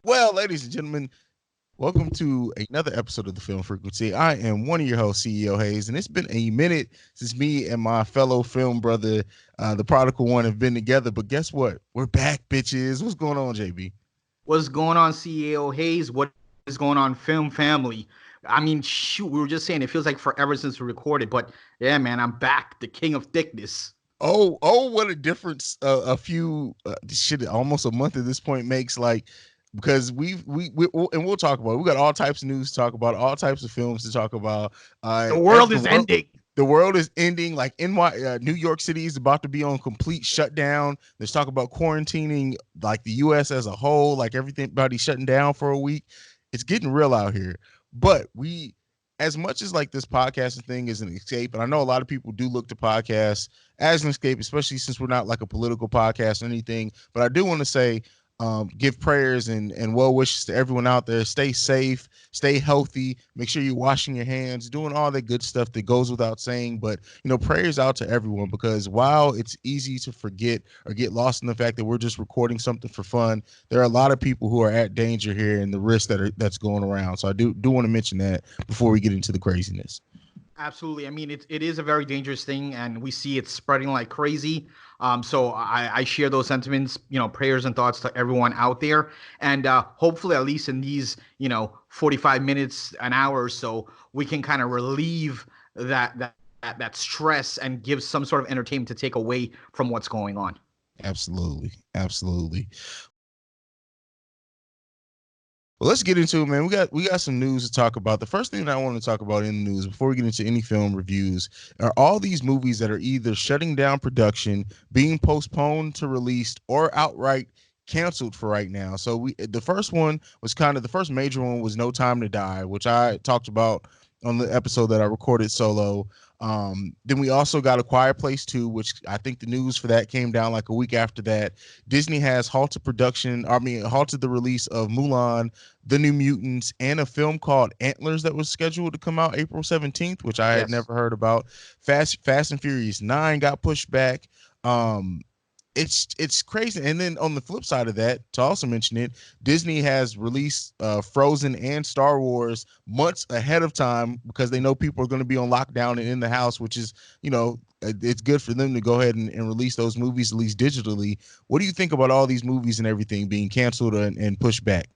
Well, ladies and gentlemen, welcome to another episode of the Film Frequency. I am one of your hosts, CEO Hayes, and it's been a minute since me and my fellow film brother, the prodigal one, have been together. But guess what? We're back, bitches. What's going on, JB? What's going on, CEO Hayes? What is going on, Film Family? I mean, shoot, we were just saying it feels like forever since we recorded, but yeah, man, I'm back, the king of thickness. Oh, what a difference a few shit, almost a month at this point makes. Like, because and we'll talk about it. We got all types of news to talk about, all types of films to talk about. The As world is ending. the world is ending. Like New York City is about to be on complete shutdown. There's talk about quarantining, like the U.S. as a whole, like everybody shutting down for a week. It's getting real out here. But as much as like this podcasting thing is an escape, and I know a lot of people do look to podcasts as an escape, especially since we're not like a political podcast or anything. But I do want to say, give prayers and well wishes to everyone out there. Stay safe, stay healthy. Make sure you're washing your hands, doing all that good stuff that goes without saying. But prayers out to everyone, because while it's easy to forget or get lost in the fact that we're just recording something for fun, there are a lot of people who are at danger here and the risk that's going around. So I do want to mention that before we get into the craziness. Absolutely. I mean, it is a very dangerous thing, and we see it spreading like crazy. So I share those sentiments, prayers and thoughts to everyone out there. And hopefully, at least in these, 45 minutes, an hour or so, we can kind of relieve that stress and give some sort of entertainment to take away from what's going on. Absolutely. Absolutely. Well, let's get into it, man. We got some news to talk about. The first thing that I want to talk about in the news before we get into any film reviews are all these movies that are either shutting down production, being postponed to released, or outright canceled for right now. So the first one was the first major one was No Time to Die, which I talked about on the episode that I recorded solo. Then we also got A Quiet Place 2, which I think the news for that came down like a week after that. Disney has halted the release of Mulan, The New Mutants, and a film called Antlers that was scheduled to come out April 17th, which I had Yes. never heard about. Fast and Furious 9 got pushed back. Um, it's crazy. And then on the flip side of that, to also mention it, Disney has released Frozen and Star Wars months ahead of time because they know people are going to be on lockdown and in the house, which is, it's good for them to go ahead and release those movies at least digitally. What do you think about all these movies and everything being canceled and pushed back?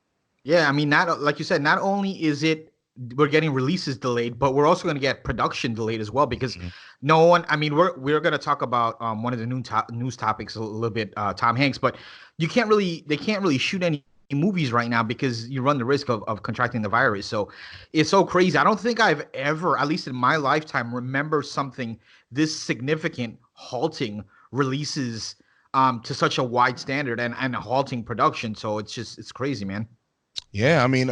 Yeah, I mean, not like you said, not only is it we're getting releases delayed, but we're also going to get production delayed as well because Mhm. no one. I mean, we're going to talk about one of the news topics a little bit, Tom Hanks, but they can't really shoot any movies right now because you run the risk of contracting the virus. So it's so crazy. I don't think I've ever, at least in my lifetime, remember something this significant halting releases to such a wide standard and halting production. So it's crazy, man. Yeah, I mean,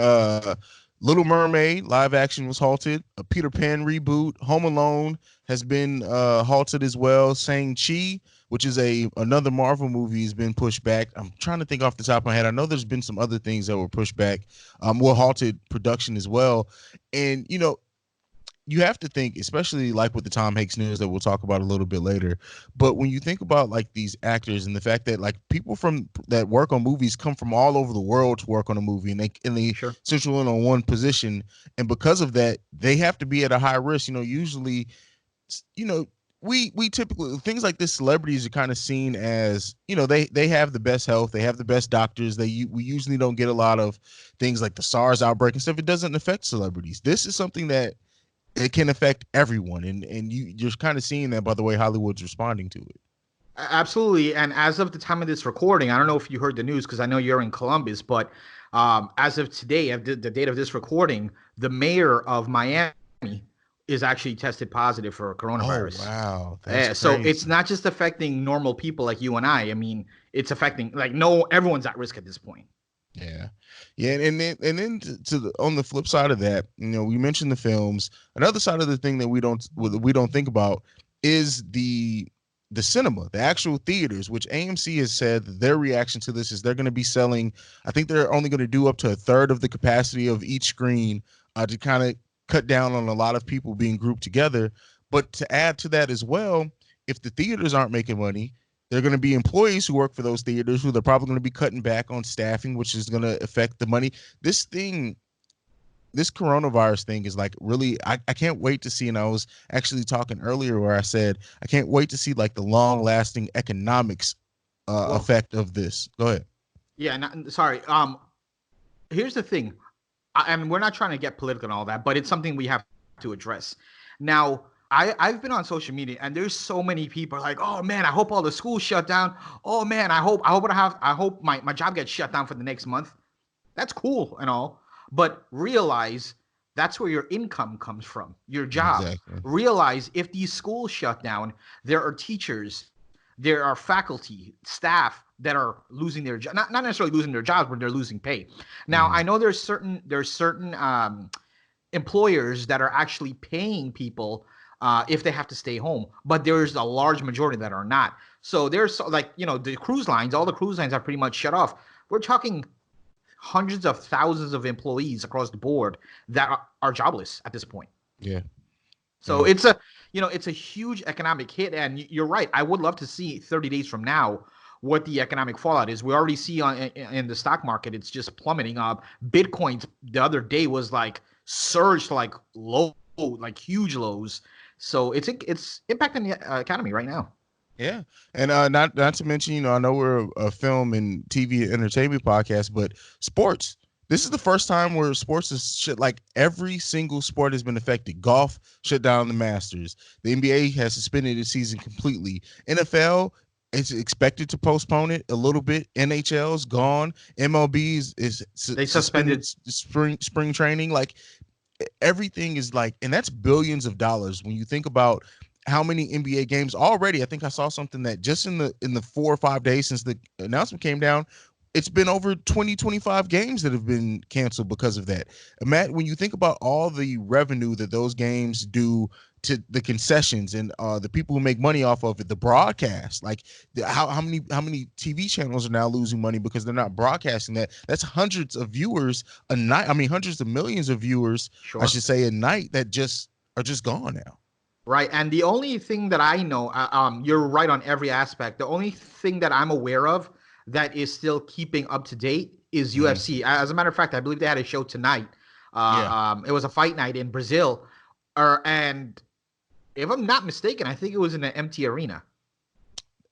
Little Mermaid live action was halted. A Peter Pan reboot. Home Alone has been halted as well. Shang-Chi, which is another Marvel movie, has been pushed back. I'm trying to think off the top of my head. I know there's been some other things that were pushed back, halted production as well. And you have to think, especially like with the Tom Hanks news that we'll talk about a little bit later. But when you think about like these actors and the fact that like people from that work on movies come from all over the world to work on a movie, and they Sure. central in on one position, and because of that, they have to be at a high risk. Usually, you know. We typically things like this, celebrities are kind of seen as they have the best health, they have the best doctors. We usually don't get a lot of things like the SARS outbreak and stuff. It doesn't affect celebrities. This is something that it can affect everyone, and you're kind of seeing that by the way Hollywood's responding to it. Absolutely. And as of the time of this recording, I don't know if you heard the news because I know you're in Columbus, but as of today, of the date of this recording, the mayor of Miami is actually tested positive for Oh coronavirus. wow, that's So it's crazy. not just affecting normal people like you and I. I mean, it's affecting like no everyone's at risk at this point. Yeah, yeah, and then on the flip side of that, we mentioned the films. Another side of the thing that we don't think about is the cinema, the actual theaters, which AMC has said that their reaction to this is they're going to be selling. I think they're only going to do up to a third of the capacity of each screen to kind of cut down on a lot of people being grouped together. But to add to that as well, if the theaters aren't making money, There are going to be employees who work for those theaters who they're probably going to be cutting back on staffing, which is going to affect the money. This thing, this coronavirus thing is like really, I can't wait to see. And I was actually talking earlier where I said, I can't wait to see like the long lasting economics Well, effect of this. Go ahead. yeah, sorry. Here's the thing, and we're not trying to get political and all that, but it's something we have to address. Now, I've been on social media, and there's so many people like, oh man, I hope all the schools shut down. Oh man, I hope my job gets shut down for the next month. That's cool and all, but realize that's where your income comes from, your job. Exactly. Realize if these schools shut down, there are teachers, there are faculty, staff that are losing their job, not necessarily losing their jobs, but they're losing pay. Now, Mm-hmm. I know there's certain employers that are actually paying people if they have to stay home, but there's a large majority that are not. So there's like, the cruise lines, all the cruise lines are pretty much shut off. We're talking hundreds of thousands of employees across the board that are jobless at this point. Yeah. So Yeah. it's a huge economic hit, and you're right. I would love to see 30 days from now what the economic fallout is. We already see in the stock market, it's just plummeting up. Bitcoin the other day was like surged like low, like huge lows. So it's impacting the economy right now. Yeah, and not to mention, I know we're a film and TV and entertainment podcast, but sports. This is the first time where sports is shit. Like every single sport has been affected. Golf shut down the Masters. The NBA has suspended its season completely. NFL is expected to postpone it a little bit. NHL's gone. MLB is They suspended suspended. spring training. Like everything is like, and that's billions of dollars when you think about how many NBA games already. I think I saw something that just in the 4 or 5 days since the announcement came down, it's been over 20-25 games that have been canceled because of that. And Matt, when you think about all the revenue that those games do to the concessions and the people who make money off of it, the broadcast, like how many TV channels are now losing money because they're not broadcasting that. That's hundreds of viewers a night. I mean, hundreds of millions of viewers, I Sure. should say, a night that just are just gone now. Right. And the only thing that I know, you're right on every aspect. The only thing that I'm aware of that is still keeping up to date is Mhm. UFC. As a matter of fact, I believe they had a show tonight. Yeah, It was a fight night in Brazil. And if I'm not mistaken, I think it was in an empty arena,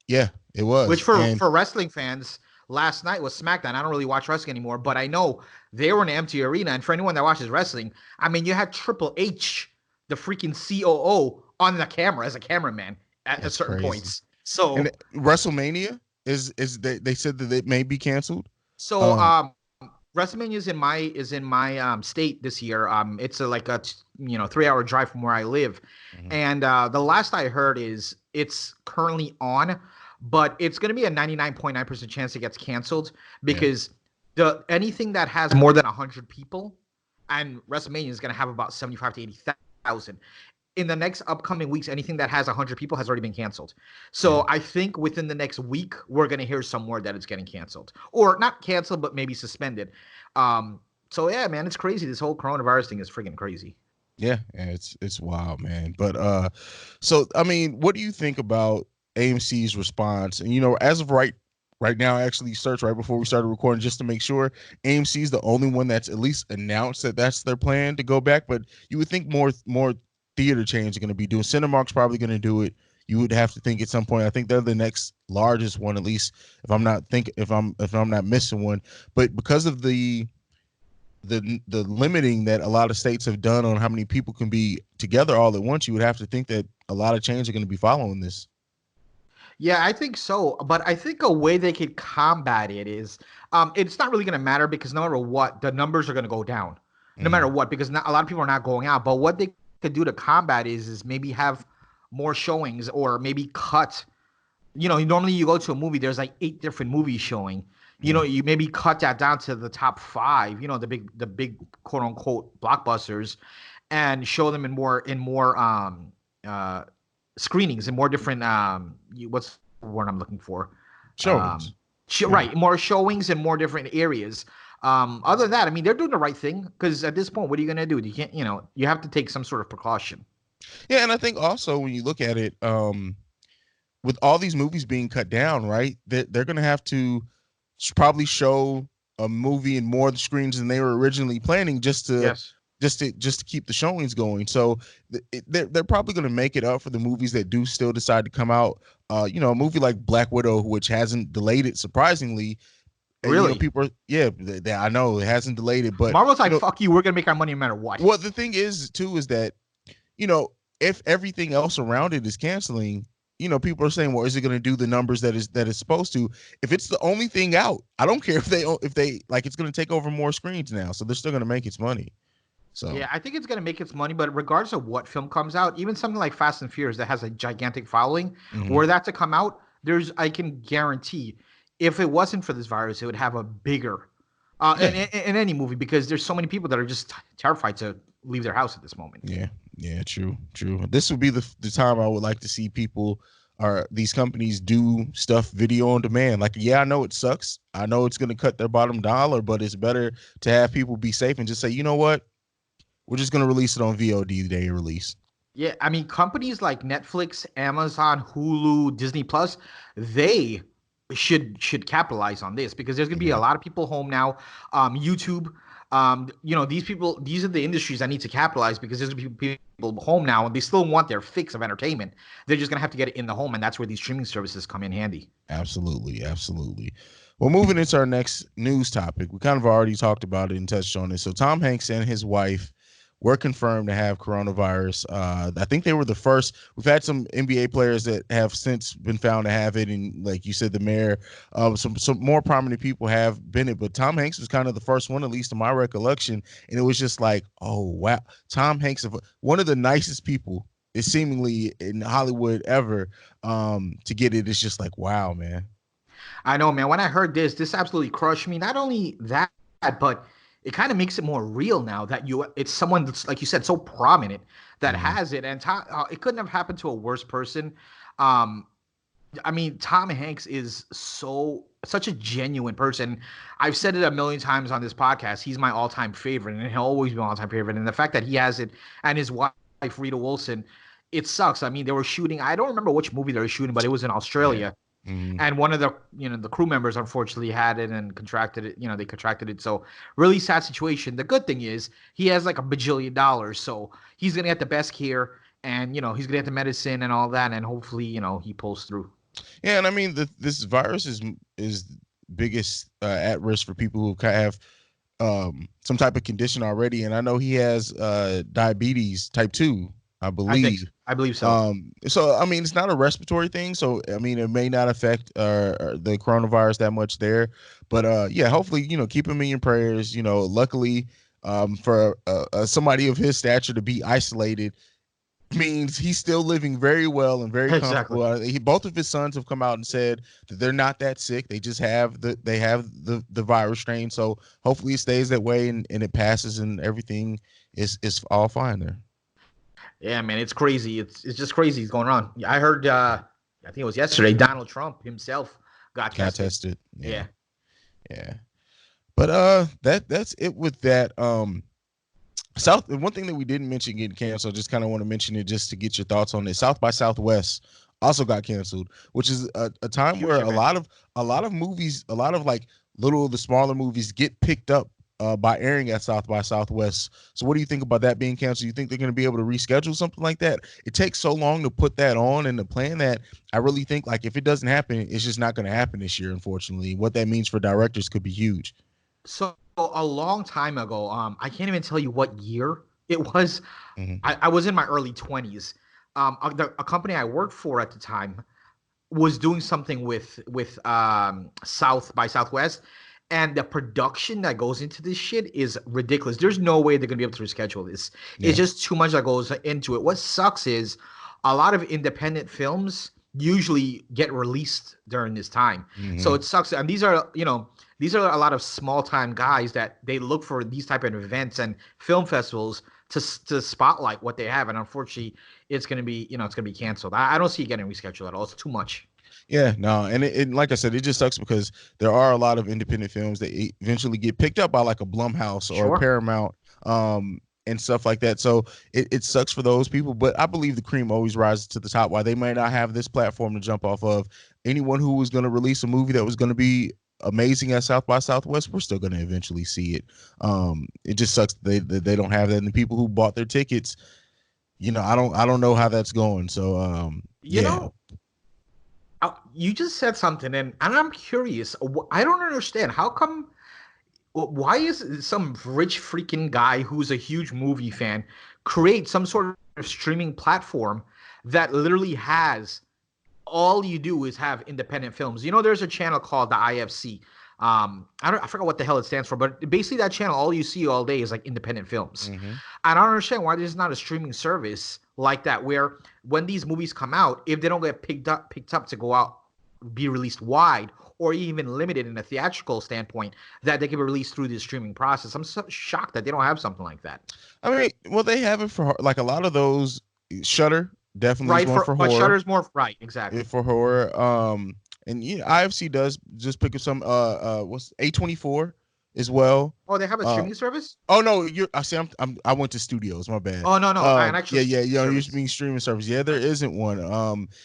yeah, it which was, and for wrestling fans, last night was SmackDown. I don't really watch wrestling anymore, but I know they were in an empty arena. And for anyone that watches wrestling, I mean, you had Triple H, the freaking COO, on the camera as a cameraman at that's certain crazy. points. And So, WrestleMania is they said that it may be canceled. so Um, WrestleMania is in my state this year. It's like a 3 hour drive from where I live, mhm, and the last I heard is it's currently on, but it's going to be a 99.9% chance it gets canceled yeah, because the anything that has more than 100 people, and WrestleMania is going to have about 75 to 80,000. In the next upcoming weeks, anything that has 100 people has already been canceled. yeah. So I think within the next week, we're going to hear some word that it's getting canceled, or not canceled, but maybe suspended. Um, so yeah, man, it's crazy. This whole coronavirus thing is freaking crazy. Yeah, it's wild, man. But so I mean, what do you think about AMC's response? And as of right now, I actually searched right before we started recording just to make sure AMC is the only one that's at least announced that that's their plan to go back. But you would think more theater chains are going to be doing. Cinemark's probably going to do it. You would have to think at some point. I think they're the next largest one, at least if I'm not missing one. But because of the limiting that a lot of states have done on how many people can be together all at once, you would have to think that a lot of chains are going to be following this. Yeah, I think so. But I think a way they could combat it is it's not really going to matter because no matter what, the numbers are going to go down no matter Hmm. what because not, a lot of people are not going out. But what they could do to combat is maybe have more showings or maybe cut. Normally you go to a movie, there's like 8 different movies showing. Yeah. You maybe cut that down to the top five, the big quote unquote blockbusters, and show them in more uh screenings and more different what's the word I'm looking for? Um Showings. Yeah. right, more showings in more different areas. Other than that, I mean, they're doing the right thing because at this point, what are you gonna do? You can't, you have to take some sort of precaution. Yeah, and I think also when you look at it, with all these movies being cut down, right? They're going to have to probably show a movie in more screens than they were originally planning, Yes. just to keep the showings going. So they're probably going to make it up for the movies that do still decide to come out. A movie like Black Widow, which hasn't delayed it surprisingly. Really? People are, yeah, I know it hasn't delayed it, but Marvel's like, fuck you, we're gonna make our money no matter what. well, the thing is too is that you know, if everything else around it is canceling, people are saying, well, is it going to do the numbers that it's supposed to? If it's the only thing out, I don't care if they like it's going to take over more screens now, so they're still going to make its money. So Yeah, I think it's gonna make its money, but regardless of what film comes out, even something like Fast and Furious that has a gigantic following, mhm. were that to come out, I can guarantee, if it wasn't for this virus, it would have a bigger, Yeah, in any movie, because there's so many people that are just terrified to leave their house at this moment. yeah, true. This would be the time I would like to see people or these companies do stuff video on demand. Like, yeah, I know it sucks. I know it's going to cut their bottom dollar, but it's better to have people be safe and just say, you know what, we're just going to release it on VOD the day it release. Yeah, I mean, companies like Netflix, Amazon, Hulu, Disney Plus, they should capitalize on this, because there's gonna be a Yeah. lot of people home now. YouTube, these are the industries that need to capitalize, because there's gonna be people home now and they still want their fix of entertainment. They're just gonna have to get it in the home, and that's where these streaming services come in handy. Absolutely. Well, moving into our next news topic, we kind of already talked about it and touched on it. So Tom Hanks and his wife were confirmed to have coronavirus. I think they were the first. We've had some NBA players that have since been found to have it, and like you said, the mayor, some more prominent people have been it. But Tom Hanks was kind of the first one, at least in my recollection, and it was just like, oh wow, Tom Hanks, one of the nicest people is seemingly in Hollywood ever, to get it. It's just like, wow, man. I know, man. When I heard this absolutely crushed me. Not only that, but it kind of makes it more real now that it's someone that's, like you said, so prominent that Mhm. has it, and it couldn't have happened to a worse person. Um, I mean, Tom Hanks is such a genuine person. I've said it a million times on this podcast. He's my all-time favorite, and he'll always be my all-time favorite. And the fact that he has it, and his wife Rita Wilson, it sucks. I mean, they were shooting. I don't remember which movie they were shooting, but it was in Yeah. Australia, Mhm. and one of the crew members unfortunately had it and contracted it. They contracted it. So really sad situation. The good thing is he has like $1 billion, so he's gonna get the best care, and he's gonna get the medicine and all that, and hopefully he pulls through. Yeah, and I mean, this virus is biggest at risk for people who have some type of condition already, and I know he has diabetes type 2, I believe. I believe so. So I mean, it's not a respiratory thing, so I mean, it may not affect the coronavirus that much there, but yeah, hopefully, keep him in your prayers. Luckily, for somebody of his stature to be isolated means he's still living very well and very Exactly. comfortable. Both of his sons have come out and said that they're not that sick. They just have the virus strain. So hopefully it stays that way and it passes and everything is all fine there. Yeah, man, it's crazy. It's just crazy. It's going on. I heard. I think it was yesterday. Donald Trump himself got Got tested. tested. Yeah, Yeah. yeah. But that's it with that. South. One thing that we didn't mention getting canceled. Just kind of want to mention it just to get your thoughts on it. South by Southwest also got canceled, which is a time Huge where a event. lot of movies, a lot of like the smaller movies get picked up by airing at South by Southwest. So what do you think about that being canceled? You think they're going to be able to reschedule something like that? It takes so long to put that on and to plan that. I really think like if it doesn't happen, it's just not going to happen this year. Unfortunately, what that means for directors could be huge. So a long time ago, I can't even tell you what year it was. Hmm. I was in my early 20s. A company I worked for at the time was doing something with South by Southwest, and the production that goes into this shit is ridiculous. There's no way they're gonna be able to reschedule this. It's Yeah. just too much that goes into it. What sucks is a lot of independent films usually get released during this time, so Hmm. it sucks. And these are a lot of small time guys that they look for these type of events and film festivals to spotlight what they have, and unfortunately it's gonna be canceled. I don't see it getting rescheduled at all. It's too much. Yeah, no, and like I said, it just sucks because there are a lot of independent films that eventually get picked up by like a Blumhouse or a Sure. Paramount, and stuff like that. So it sucks for those people, but I believe the cream always rises to the top. While they may not have this platform to jump off of, anyone who was going to release a movie that was going to be amazing at South by Southwest, we're still going to eventually see it. It just sucks they don't have that, and the people who bought their tickets, I don't know how that's going. So You know, you just said something, and I'm curious. I don't understand. How come? Why is some rich freaking guy who's a huge movie fan create some sort of streaming platform that literally has all you do is have independent films? There's a channel called the IFC. I forgot what the hell it stands for, but basically that channel, all you see all day is like independent films. Mm-hmm. I don't understand why there's not a streaming service like that, where when these movies come out, if they don't get picked up to go out, be released wide, or even limited in a theatrical standpoint, that they can be released through the streaming process. I'm so shocked that they don't have something like that. I mean, well, they have it for like a lot of those. Shudder definitely Right, is one for but horror. Shudder's more right, exactly. For horror. And IFC does just pick up some what's A24 as well. Oh, they have a streaming service? Oh no, I went to studios, my bad. Oh no, an actual yeah, service. you're being streaming service. Yeah, there isn't one.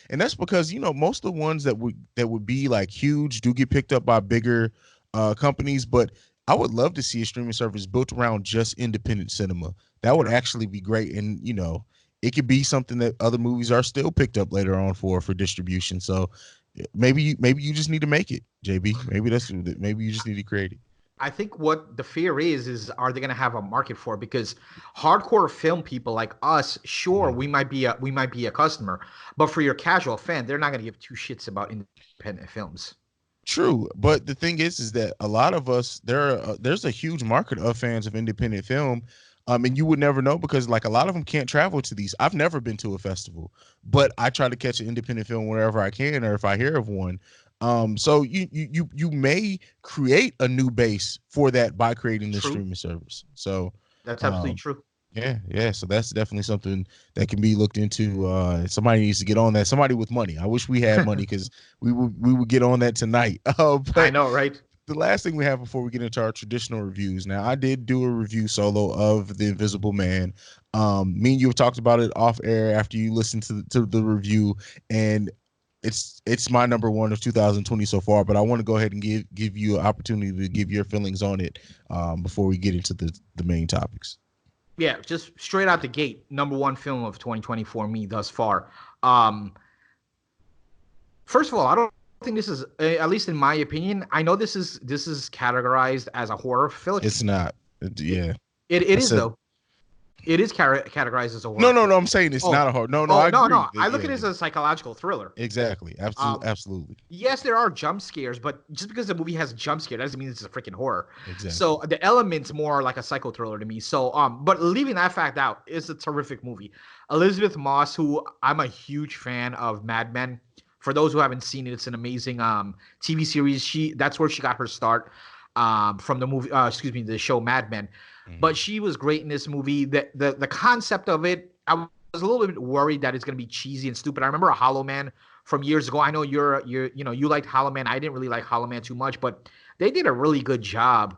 And that's because most of the ones that would be like huge do get picked up by bigger companies, but I would love to see a streaming service built around just independent cinema. That would actually be great, and it could be something that other movies are still picked up later on for distribution. So maybe you just need to make it, JB. Maybe you just need to create it. I think what the fear is are they going to have a market for it? Because hardcore film people like us, sure, we might be a customer, but for your casual fan, they're not going to give two shits about independent films. True, but the thing is that a lot of us there's a huge market of fans of independent film. And you would never know because like a lot of them can't travel to these. I've never been to a festival, but I try to catch an independent film wherever I can, or if I hear of one. So you may create a new base for that by creating the streaming service. So that's absolutely true. Yeah. So that's definitely something that can be looked into. Somebody needs to get on that. Somebody with money. I wish we had money because we would get on that tonight. But I know, right? The last thing we have before we get into our traditional reviews. Now, I did do a review solo of The Invisible Man. Me and you have talked about it off air after you listened to the review, and it's my number one of 2020 so far. But I want to go ahead and give you an opportunity to give your feelings on it before we get into the main topics. Yeah, just straight out the gate, number one film of 2020 for me thus far. First of all, I don't think this is, at least in my opinion, I know this is categorized as a horror film. It's not. Yeah. It is though. It is categorized as a horror. No. I'm saying it's not a horror. No. I agree. No. I look at it as a psychological thriller. Exactly. Absolutely. Yes, there are jump scares, but just because the movie has jump scare doesn't mean it's a freaking horror. Exactly. So the elements more like a psycho thriller to me. So but leaving that fact out, it's a terrific movie. Elizabeth Moss, who I'm a huge fan of Mad Men. For those who haven't seen it, it's an amazing TV series. That's where she got her start from the movie. The show Mad Men. Mm-hmm. But she was great in this movie. The concept of it, I was a little bit worried that it's going to be cheesy and stupid. I remember a Hollow Man from years ago. I know you liked Hollow Man. I didn't really like Hollow Man too much, but they did a really good job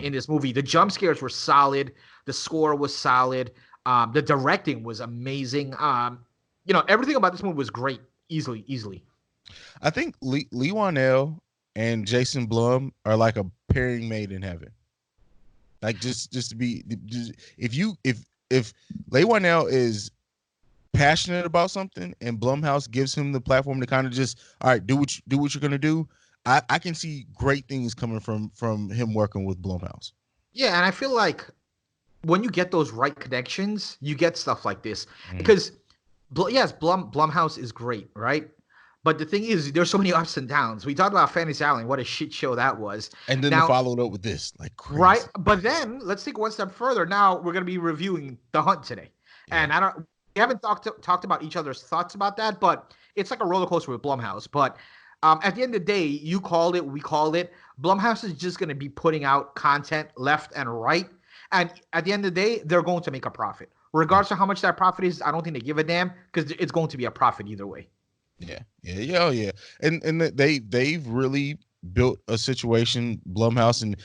in this movie. The jump scares were solid. The score was solid. The directing was amazing. Everything about this movie was great. Easily. I think Lee Wanell and Jason Blum are like a pairing made in heaven. Like just to be, if Lee Wanell is passionate about something and Blumhouse gives him the platform to kind of just, all right, do what you're gonna do. I can see great things coming from him working with Blumhouse. Yeah, and I feel like when you get those right connections, you get stuff like this because. Yes, Blumhouse is great, right? But the thing is, there's so many ups and downs. We talked about Fantasy Island, what a shit show that was. And then they followed up with this, like crazy. Right? But then let's take one step further. Now we're going to be reviewing The Hunt today. Yeah. And we haven't talked about each other's thoughts about that, but it's like a roller coaster with Blumhouse. But at the end of the day, you called it, we called it. Blumhouse is just going to be putting out content left and right. And at the end of the day, they're going to make a profit. Regardless of how much that profit is, I don't think they give a damn because it's going to be a profit either way. Yeah. And they've really built a situation, Blumhouse, and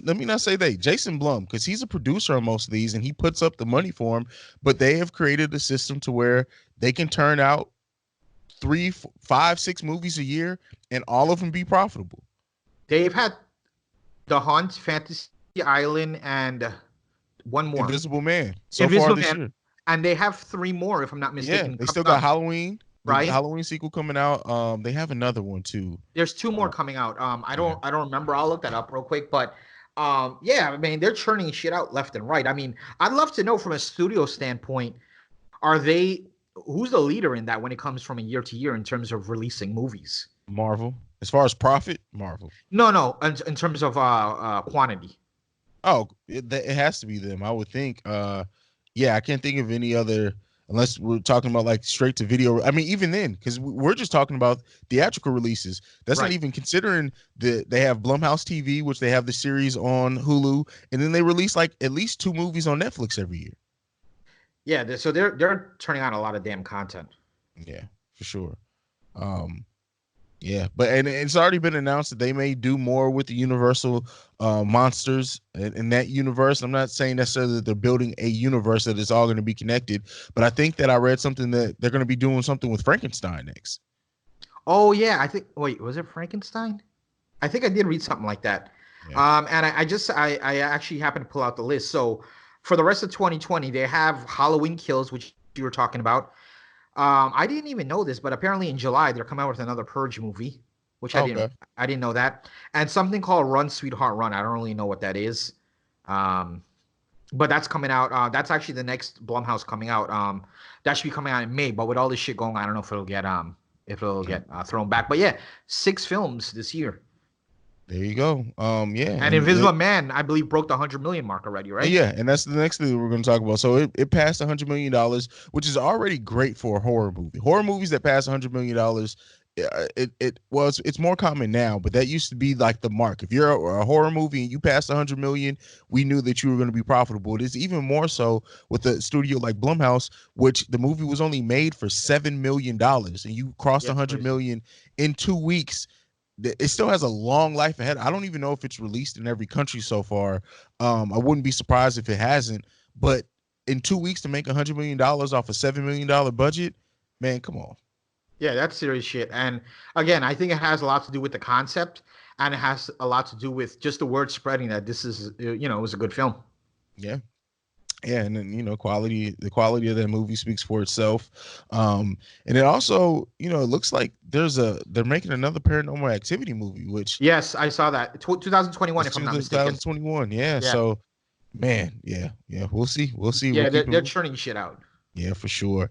let me not say they, Jason Blum, because he's a producer on most of these and he puts up the money for them, but they have created a system to where they can turn out three, five, six movies a year and all of them be profitable. They've had The Hunt, Fantasy Island, and one more, Invisible Man so far Invisible this Man, year. and they have three more, if I'm not Yeah, mistaken, they still coming got up. Halloween, the Right? Halloween sequel coming out. They have another one too. There's two more Uh, coming out. yeah. I don't remember. I'll look that up real quick. But yeah, I mean, they're churning shit out left and right. I mean, I'd love to know from a studio standpoint, are they who's the leader in that when it comes from a year to year in terms of releasing movies? Marvel. As far as profit, Marvel. No, no, in terms of quantity. Oh, it has to be them, I would think. Yeah, I can't think of any other unless we're talking about like straight to video. I mean, even then, because we're just talking about theatrical releases. That's not Right. even considering they have Blumhouse TV, which they have the series on Hulu, and then they release like at least two movies on Netflix every year. Yeah, so they're turning out a lot of damn content. Yeah, for sure. Um, Yeah, but and it's already been announced that they may do more with the Universal monsters in that universe. I'm not saying necessarily that they're building a universe that is all going to be connected, but I think that I read something that they're going to be doing something with Frankenstein next. Oh yeah, I think. Wait, was it Frankenstein? I think I did read something like that. Yeah. And I actually happened to pull out the list. So for the rest of 2020, they have Halloween Kills, which you were talking about. I didn't even know this, but apparently in July they're coming out with another Purge movie, which Okay. I didn't know that, and something called Run Sweetheart Run. I don't really know what that is, um, but that's coming out. That's actually the next Blumhouse coming out. That should be coming out in May. But with all this shit going, I don't know if it'll Yeah. get thrown back. But yeah, 6 films this year. There you go. Yeah, And Invisible Man, I believe, broke the 100 million mark already, right? yeah, and that's the next thing we're going to talk about. So it passed $100 million, which is already great for a horror movie. Horror movies that pass $100 million, it's more common now, but that used to be like the mark. If you're a horror movie and you passed 100 million, we knew that you were going to be profitable. It is even more so with a studio like Blumhouse, which the movie was only made for $7 million, and you crossed Yeah, it's 100 crazy. million in 2 weeks. It still has a long life ahead. I don't even know if it's released in every country so far. I wouldn't be surprised if it hasn't. But in 2 weeks to make $100 million off a $7 million budget, man, come on. Yeah, that's serious shit. And again, I think it has a lot to do with the concept, and it has a lot to do with just the word spreading that this is, it was a good film. Yeah. Yeah, and then the quality of that movie speaks for itself. And it also, it looks like they're making another Paranormal Activity movie, which Yes, I saw that. 2021, is if I'm not mistaken. 2021. Yeah, Yeah, so man, yeah, we'll see, we'll yeah, keep it they're moving. churning shit out. Yeah, for sure.